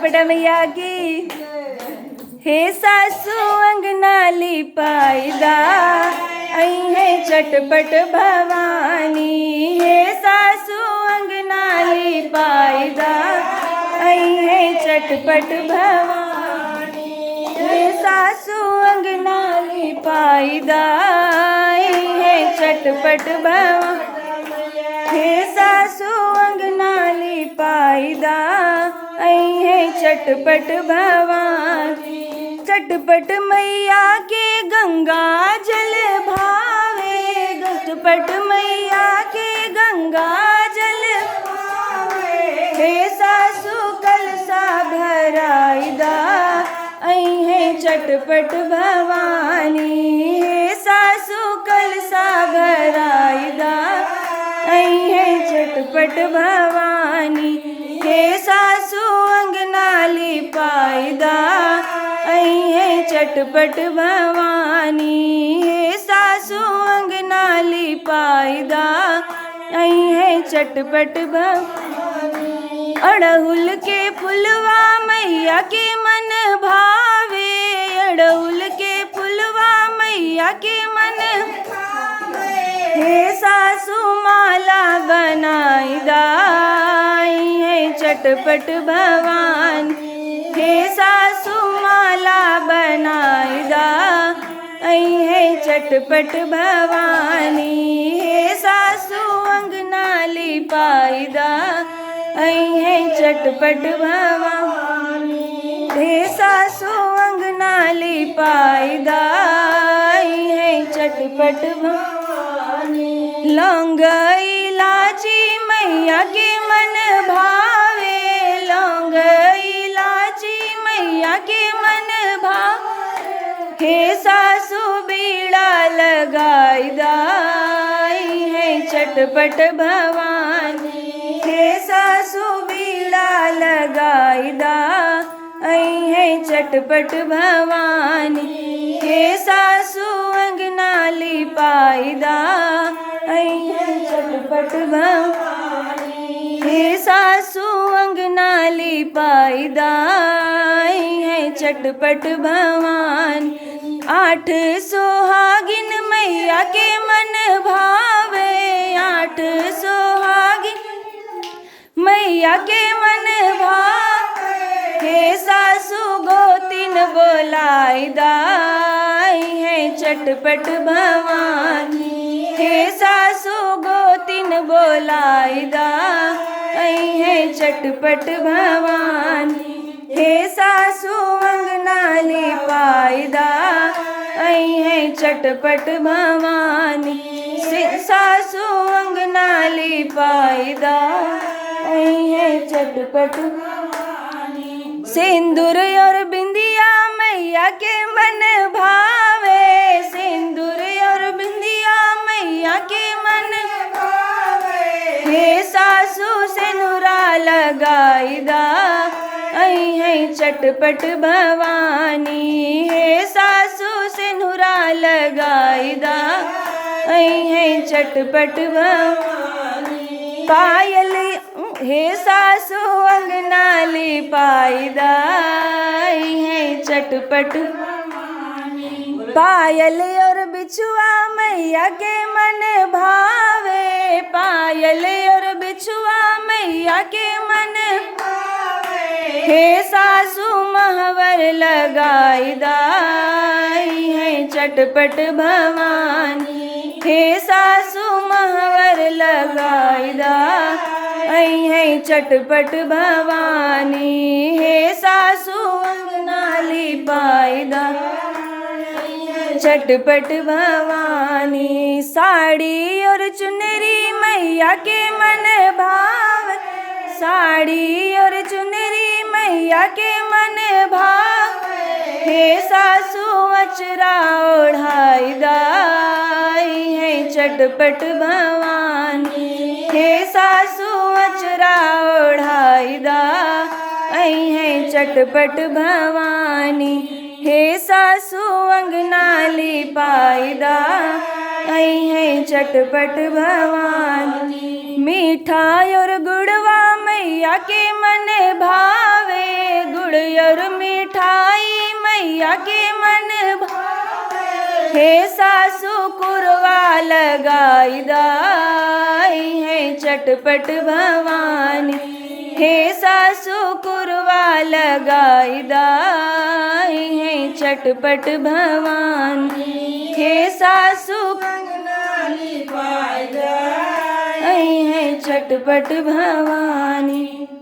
पटा मैया की। हे सासू अंगना लिपाईदा आई है चटपट भवानी। हे सासू अंगना लिपाईदा आई है चटपट भवानी। हे सासू अंगना लिपाईदा आई है चटपट भवानी। हे सासू अंगना लिपाईदा आई है चटपट भवानी। चटपट मैया के गंगा जल भावे, चटपट मैया के गंगा जल भावे। हे सासू कलसा भराईदा आई है चटपट भवानी। हे सासू कलसा भराईदा आई है चटपट भवानी। हे सासू अंगना लिपाईदा आई है चटपट भवानी। हे सासू अंगना लिपाईदा आई है चटपट भवानी। अड़हुल के फुलवा मैया के मन भावे, अड़हुल के फुलवा मैया के मन भावे। हे सासू माला बनाईदा आई है चटपट भवानी। हे सासू माला बनाईदा आई है चटपट भवानी। हे सासू अंगना लिपाईदा आई है चटपट भवानी। हे सासू अंगना लिपाईदा आई है चटपट भवानी। लौंग इलाची मैया के मन भावे, लौंग इलाची मैया के मन भावे। हे सासू बीड़ा लगाईदा आई है चटपट भवानी। हे सासू बीड़ा लगाईदा आई है चटपट भवानी। हे सासू अंगना लिपाईदा आई है चटपट भवानी। हे सासू अंगना लिपाईदा आई है चटपट भवानी। 8 सुहागिन मैया के मन भावे, 8 सुहागिन मैया के मन भावे। हे सासू गोतिन बोलाईदा आई है चटपट भवानी। हे सासू गोतिन बोलाईदा आई है चटपट भवानी। हे सासू अंगना लिपाईदा आई है चटपट भवानी। सासू अंगना लिपाईदा आई है चटपट भवानी। सिंदूर और बिंदिया मैया के मन भावे, सिंदूर और बिंदिया मैया के मन भावे। हे सासू सिनुरा लगाईदा आई है चटपट भवानी। हे सासू सिनुरा लगाईदा आई है चटपट भवानी। पायल हे सासू अंगना लिपाईदा आई है चटपट भवानी। पायल और बिछुआ मैया के मन भावे, पायल और बिछुआ मैया के मन भावे। हे सासू महवर लगाईदा आई है चटपट भवानी। हे सासू महवर लगाईदा आई है चटपट भवानी। हे सासू अंगना लिपाईदा चटपट भवानी। साड़ी और चुनरी मैया के मन भावे, साड़ी और चुनरी मैया के मन भावे। हे सासू अचरा ओढ़ाईदा आई है चटपट भवानी। हे सासू अचरा ओढ़ाईदा आई है चटपट भवानी। हे सासू अंगना लिपाईदा आई है चटपट भवानी। मीठा और गुड़वा मैया के मन भावे, मैया के मन हे सासु कुरवा लगाई दाई है चटपट भवानी हे सासु कुरवा लगाई दाई है चटपट भवानी हे सासु है चटपट भवानी।